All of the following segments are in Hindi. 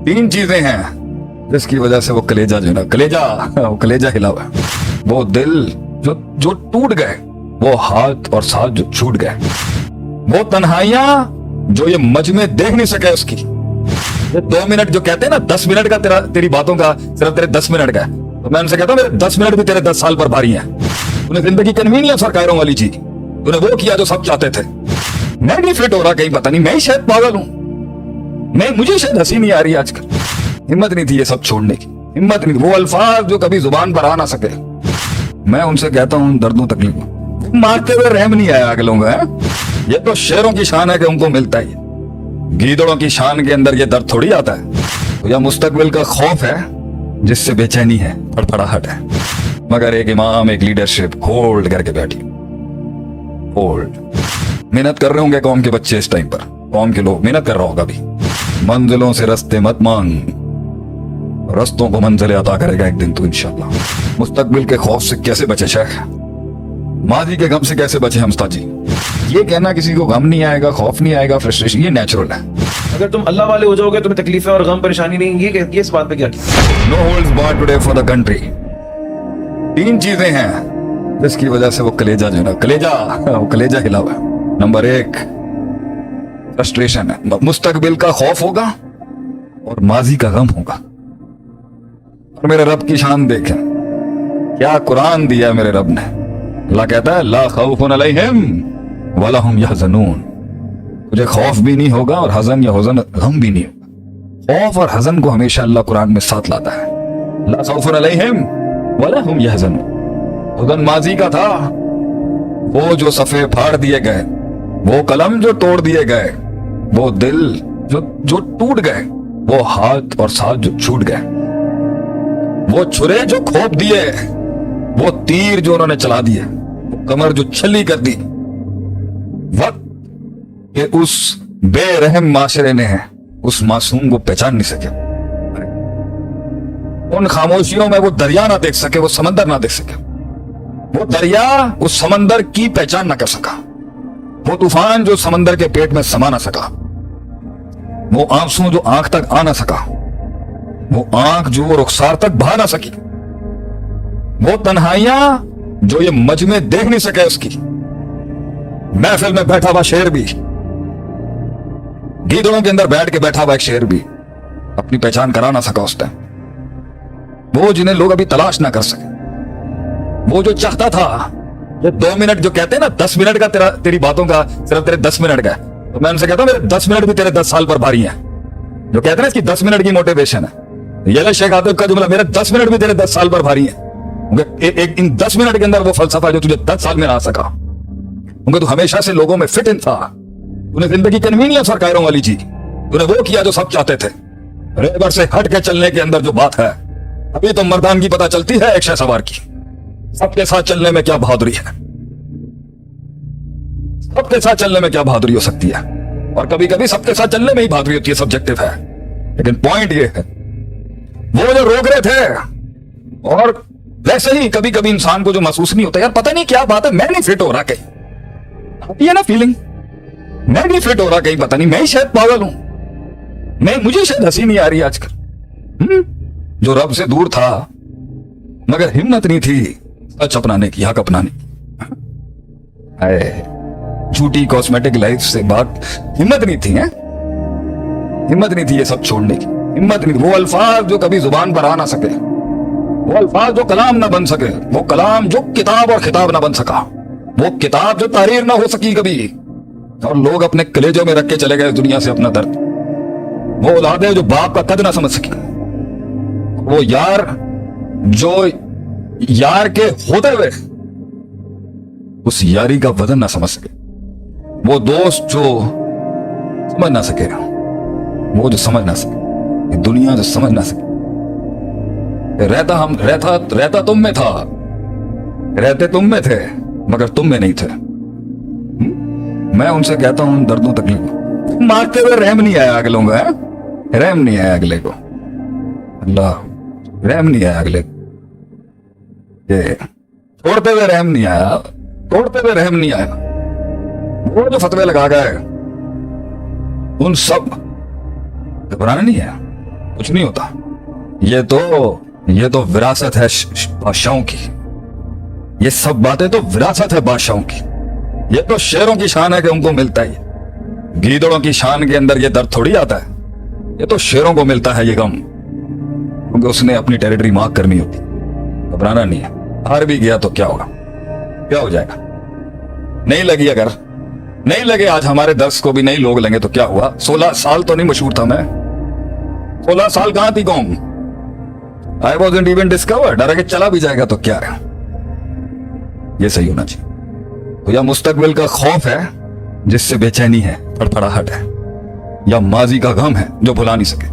तीन चीजें हैं जिसकी वजह से वो कलेजा जो है ना, वो कलेजा हिला हुआ है। वो दिल जो जो टूट गए, वो हाथ और साथ जो छूट गए, वो तन्हाइयां जो ये मजमे देख नहीं सके उसकी। ये 2 मिनट जो कहते हैं ना, 10 मिनट का तेरी बातों का सिर्फ तेरे 10 मिनट का है, तो मैं उनसे कहता हूँ मेरे 10 मिनट भी तेरे 10 साल पर भारी हैं। तूने जिंदगी कन्वीनियंस और कायरों वाली जी, तूने वो किया जो सब चाहते थे। मैं नहीं फिट हो रहा, कहीं पता नहीं मैं ही शायद पागल हूं, मुझे शायद हंसी नहीं आ रही आजकल। हिम्मत नहीं थी ये सब छोड़ने की, हिम्मत नहीं थी। वो अल्फाज जो कभी जुबान पर आ ना सके, मैं उनसे कहता हूँ दर्दों तकलीफों, मारते हुए रहम नहीं आया अगलों का। ये तो शेरों की शान है कि उनको मिलता ही है, गीदड़ों की शान के अंदर ये दर्द थोड़ी आता है। तो या मुस्तकबिल का खौफ है जिससे बेचैनी है, फड़फड़ाहट है, मगर एक इमाम, एक लीडरशिप होल्ड करके बैठी, होल्ड। मेहनत कर रहे होंगे कौम के बच्चे इस टाइम पर, कौम के लोग मेहनत कर रहा होगा अभी। मंजिलों से रस्ते मत मांग, रस्तों को मंजिलें अता करेगा एक दिन तू इंशाल्लाह। मुस्तकबिल के खौफ से कैसे बचे शेख, माजी के गम से कैसे बचे हम उस्ताद जी? ये कहना किसी को गम नहीं आएगा, खौफ नहीं आएगा, फ्रस्ट्रेशन, ये नेचुरल है। अगर तुम अल्लाह वाले हो जाओगे, तुम्हें तकलीफें और गम परेशानी नहीं, ये इस बात पे क्या? No holds barred today for the country. तीन चीजें हैं जिसकी वजह से वो कलेजा जो है ना, वो कलेजा हिला हुआ है। नंबर 1 फ्रस्ट्रेशन है, मुस्तकबिल का खौफ होगा और माजी का गम होगा। और मेरे रब की शान देखें, क्या कुरान दिया मेरे रब ने। अल्लाह कहता है ला खौफुन अलैहिम वला हुम यहज़नून, तुझे खौफ भी नहीं होगा और हज़न या हुज़न, गम भी नहीं होगा। खौफ और हज़न को हमेशा अल्लाह कुरान में साथ लाता है। ला खौफुन अलैहिम वला हुम यहज़नून, हुज़न माजी का था, वो जो सफ़े फाड़ दिए गए, वो कलम जो तोड़ दिए गए, वो दिल जो टूट गए, वो हाथ और साथ जो छूट गए, वो छुरे जो खोप दिए, वो तीर जो उन्होंने चला दिए, वो कमर जो छली कर दी, वक्त के उस बेरहम माशरे ने उस मासूम को पहचान नहीं सके। उन खामोशियों में वो दरिया ना देख सके, वो समंदर ना देख सके, वो दरिया उस समंदर की पहचान ना कर सका, वो तूफान जो समंदर के पेट में समा ना सका, वो आंसू जो आंख तक आ ना सका, वो आंख जो रुखसार तक बहा ना सकी, वो तन्हाइयां जो ये मजमे देख नहीं सके उसकी। महफिल में बैठा हुआ शेर भी, गीदड़ों के अंदर बैठ के बैठा हुआ एक शेर भी अपनी पहचान करा ना सका उस टाइम। वो जिन्हें लोग अभी तलाश ना कर सके, वो जो चाहता था, ये 2 मिनट जो कहते हैं ना, 10 मिनट का तेरी बातों का सिर्फ तेरे 10 मिनट का है, तो मैं उनसे कहता हूं मेरे 10 मिनट भी तेरे 10 साल पर भारी हैं। जो कहते हैं ना इसकी 10 मिनट की मोटिवेशन है, ये शेख आतिफ का जुमला, मेरे 10 मिनट भी तेरे 10 साल पर भारी हैं। इन 10 मिनट के अंदर वो फलसफा जो तुझे 10 साल में ना आ सका, क्योंकि तू हमेशा से लोगों में फिट इन था, तूने जिंदगी कन्वीनियंस और कायरों वाली जी, तूने वो किया जो सब चाहते थे। रेबर से हट के चलने के अंदर जो बात है, अभी तो मर्दानगी पता चलती है एक शहसवार की। सबके साथ चलने में क्या बहादुरी है, सबके साथ चलने में क्या बहादुरी हो सकती है। और कभी कभी सबके साथ चलने में ही बहादुरी होती है, सब्जेक्टिव है, लेकिन पॉइंट ये है, वो जो रोक रहे थे, और वैसे ही कभी कभी इंसान को जो महसूस नहीं होता, यार पता नहीं क्या बात है, मैं नहीं फिट हो रहा कहीं, आती है ना फीलिंग, मैं नहीं फिट हो रहा कहीं, पता नहीं मैं ही शायद पागल हूं, मुझे शायद हंसी नहीं आ रही आजकल। जो रब से दूर था मगर हिम्मत नहीं थी सच अपनाने की, हक अपनाने की, झूठी कॉस्मेटिक लाइफ से बात, हिम्मत नहीं थी, हिम्मत नहीं थी ये सब छोड़ने की, हिम्मत नहीं थी। वो अल्फाज जो कभी जुबान पर आ ना सके, वो अल्फाज जो कलाम ना बन सके, वो कलाम जो किताब और खिताब ना बन सका, वो किताब जो तारीर ना हो सकी कभी, और लोग अपने कलेजों में रख के चले गए दुनिया से अपना दर्द। वो औलादे जो बाप का कद ना समझ सकी, वो यार जो यार के होते हुए उस यारी का वजन ना समझ सके, वो दोस्त जो समझ ना सके, वो जो समझ ना सके, दुनिया जो समझ ना सके। रहता तुम में था, रहते तुम में थे मगर तुम में नहीं थे। मैं उनसे कहता हूं दर्दों तकलीफों, मारते हुए रहम नहीं आया अगलों का, रहम नहीं आया अगले को, अल्लाह रहम नहीं आया अगले को, छोड़ते हुए रहम नहीं आया, तोड़ते हुए रहम नहीं आया। वो जो फतवे लगा गए उन सब घबराना नहीं है, कुछ नहीं होता। ये तो विरासत है बादशाहों की। ये सब बातें तो विरासत है बादशाहों की। ये तो शेरों की शान है कि उनको मिलता ही है। गीदड़ों की शान के अंदर ये दर्द थोड़ी आता है। ये तो शेरों को मिलता है ये गम, क्योंकि उसने अपनी टेरिटरी मार्क करनी होती। घबराना नहीं है। हार भी गया तो क्या होगा, क्या हो जाएगा। नहीं लगी, अगर नहीं लगे आज हमारे दर्श को भी नहीं लोग लेंगे तो क्या हुआ। 16 साल तो नहीं मशहूर था मैं। 16 साल कहां थी कौम। आई वॉज़न्ट इवन डिस्कवर्ड। अगर चला भी जाएगा तो क्या है। ये सही होना चाहिए। तो या मुस्तकबिल का खौफ है जिससे बेचैनी है, फड़फड़ाहट है, या माजी का गम है जो भुला नहीं सके,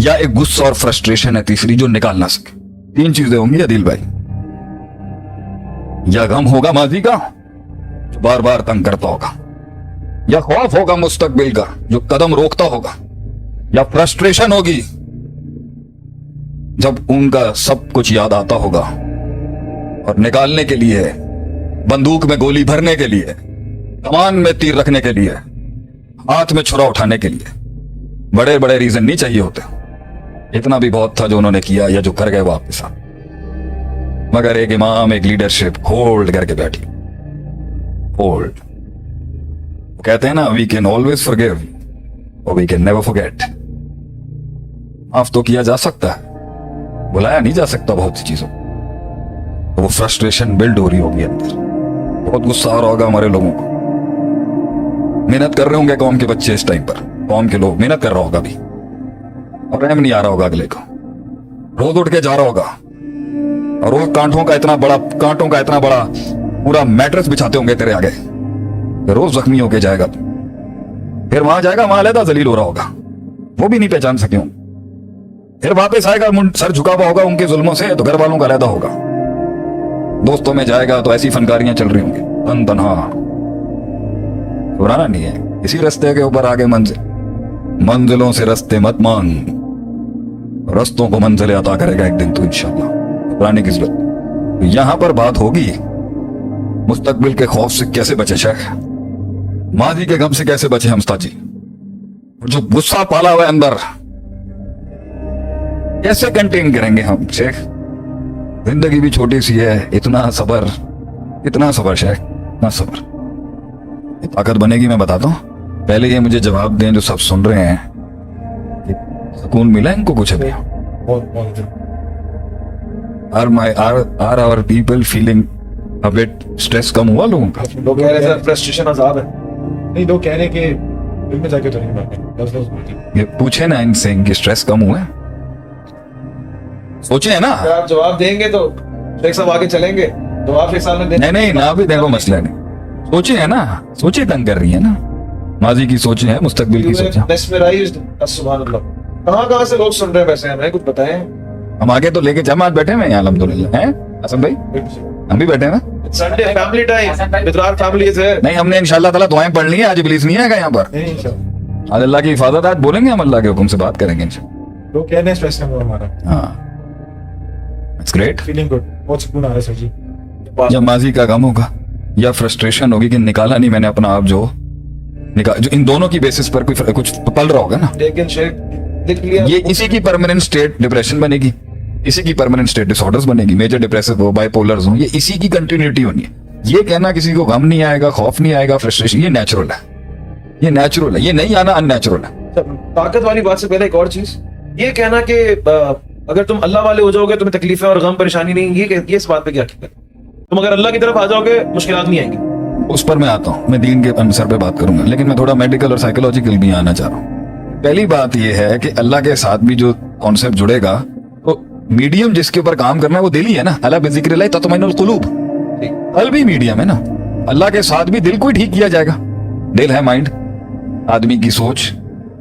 या एक गुस्सा और फ्रस्ट्रेशन है तीसरी जो निकाल ना सके। 3 चीजें होंगी अदिल भाई। या गम होगा माजी का जो बार बार तंग करता होगा, या खौफ होगा मुस्तकबिल का जो कदम रोकता होगा, या फ्रस्ट्रेशन होगी जब उनका सब कुछ याद आता होगा और निकालने के लिए, बंदूक में गोली भरने के लिए, कमान में तीर रखने के लिए, हाथ में छुरा उठाने के लिए बड़े बड़े रीजन नहीं चाहिए होते। इतना भी बहुत था जो उन्होंने किया या जो कर गए वापस। मगर एक इमाम, एक लीडरशिप होल्ड करके बैठी। होल्ड। कहते हैं ना, वी कैन ऑलवेज फॉरगिव और वी कैन नेवर फॉरगेट। माफ तो किया जा सकता है, बुलाया नहीं जा सकता बहुत सी चीजों। तो वो फ्रस्ट्रेशन बिल्ड हो रही होगी अंदर। बहुत गुस्सा आ रहा होगा हमारे लोगों को। मेहनत कर रहे होंगे कौम के बच्चे इस टाइम पर, कौम के लोग मेहनत कर रहा होगा अभी, और रहम नहीं आ रहा होगा अगले को। रोज उठ के जा रहा होगा और रोज कांटों का इतना बड़ा पूरा मैट्रेस बिछाते होंगे तेरे आगे। रोज जख्मी होके जाएगा, फिर वहां जाएगा, वहां अलहदा जलील हो रहा होगा, वो भी नहीं पहचान सके हों। फिर वापस आएगा, सर झुका हुआ होगा उनके जुल्मों से, तो घर वालों का अलहदा होगा। दोस्तों में जाएगा तो ऐसी फनकारियां चल रही होंगी, तन्हा। घबराना नहीं है। इसी रास्ते के ऊपर आगे मंजिलों से रास्ते मत मांग, रस्तों को मंजिलें अता करेगा एक दिन तो इंशाअल्लाह। घबराने की जरूरत। यहां पर बात होगी मुस्तकबिल के खौफ से कैसे बचे शेख, माजी के गम से कैसे बचे हम उस्ताद जी। जो गुस्सा पाला हुआ है अंदर कैसे कंटेन करेंगे हम शेख। जिंदगी भी छोटी सी है, इतना सबर शेख, इतना सबर। ताकत बनेगी मैं बताता हूं। पहले ये मुझे जवाब दें जो सब सुन रहे हैं, सुकून मिला इनको कुछ अभी। Are our people feeling a bit stress कम हुआ लोगों का? लोग कह रहे हैं फ्रस्ट्रेशन आजाद है। नहीं, लोग कह रहे हैं कि दिल में जाके तो नहीं मारते। ये पूछे ना इनसे कि स्ट्रेस कम हुआ है, सोचे है ना। अगर आप जवाब देंगे तो शेख साहब आगे चलेंगे, तो आप शेख साहब ने नहीं ना भी देखो, मसला नहीं। सोचे है ना, सोचे तंग कर रही है ना। माजी की सोचे है, मुस्तकबिल की सोचे। कहाँ से लोग सुन रहे हैं वैसे, हमें कुछ बताएं। हम आगे तो लेके जमात बैठे हैं यहाँ अल्हम्दुलिल्लाह। हैं असम भाई, हम भी बैठे हैं ना। Sunday family time with our families है। नहीं, हमने इंशाल्लाह ताला दुआएं पढ़ ली है। आज इब्लीस नहीं आएगा यहाँ पर। आज अल्लाह की हिफाजत, आज बोलेंगे हम, अल्लाह के हुक्म से बात करेंगे इंशाल्लाह। लोग कह रहे हैं स्ट्रेस कम हुआ हमारा। हाँ, इट्स ग्रेट, फीलिंग गुड, बहुत सुकून आ रहा है सर जी। या माजी का गम होगा या फ्रस्ट्रेशन होगी कि निकाला नहीं मैंने अपना आप, जो इन दोनों की बेसिस पर कुछ पल रहा होगा ना। लेकिन शेख देख लिया, ये इसी की परमानेंट स्टेट डिप्रेशन बनेगी, इसी की परमानेंट स्टेट डिसऑर्डर्स बनेगी, मेजर डिप्रेसिव हो, बाइपोलर्स हो, ये इसी की कंटिन्यूटी होनी है। ये कहना किसी को गम नहीं आएगा, खौफ नहीं आएगा, फ्रस्ट्रेशन, ये नेचुरल है, ये नेचुरल है। ये नहीं आना अननेचुरल है। ताकत वाली बात से पहले एक और चीज, ये कहना कि अगर तुम अल्लाह वाले हो जाओगे तुम्हें तकलीफें और गम परेशानी नहीं, ये इस बात पे क्या हकीकत? तुम अगर अल्लाह की तरफ आ जाओगे मुश्किलात नहीं आएंगी। उस पर मैं आता हूँ, मैं दीन के आंसर पे बात करूंगा, लेकिन मैं थोड़ा मेडिकल और साइकोलॉजिकल भी आना चाह रहा हूँ। पहली बात यह है कि अल्लाह के साथ भी जो कॉन्सेप्ट जुड़ेगा, तो मीडियम जिसके ऊपर काम करना है वो दिल ही है ना। अला बिज़िक्रिल्लाह तत्मइनुल कुलूब, कल्ब भी मीडियम है ना। अल्लाह के साथ भी दिल को ही ठीक किया जाएगा। दिल है माइंड, आदमी की सोच,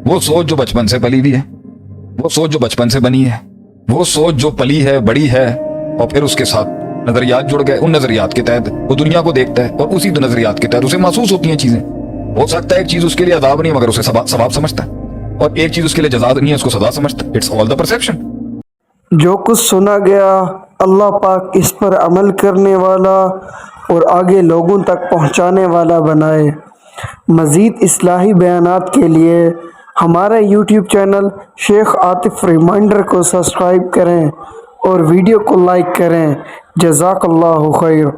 वो सोच जो बचपन से पली हुई है, वो सोच जो बचपन से बनी है, वो सोच जो पली है, बड़ी है, और फिर उसके साथ नजरियात जुड़ गए। उन नजरियात के तहत वो दुनिया को देखता है और उसी नजरियात के तहत उसे महसूस होती हैं चीजें। हो सकता है एक चीज उसके लिए अजाब नहीं मगर उसे सवाब समझता है, और एक चीज उसके लिए जज़ा नहीं है उसको सजा समझता है। It's all the perception. जो कुछ सुना गया अल्लाह पाक इस पर अमल करने वाला और आगे लोगों तक पहुंचाने वाला बनाए। मज़ीद इस्लाही बयानात के लिए हमारे YouTube channel Shaikh Atif reminder को सब्सक्राइब करें और वीडियो को लाइक करें। जज़ाकल्लाहु खैर।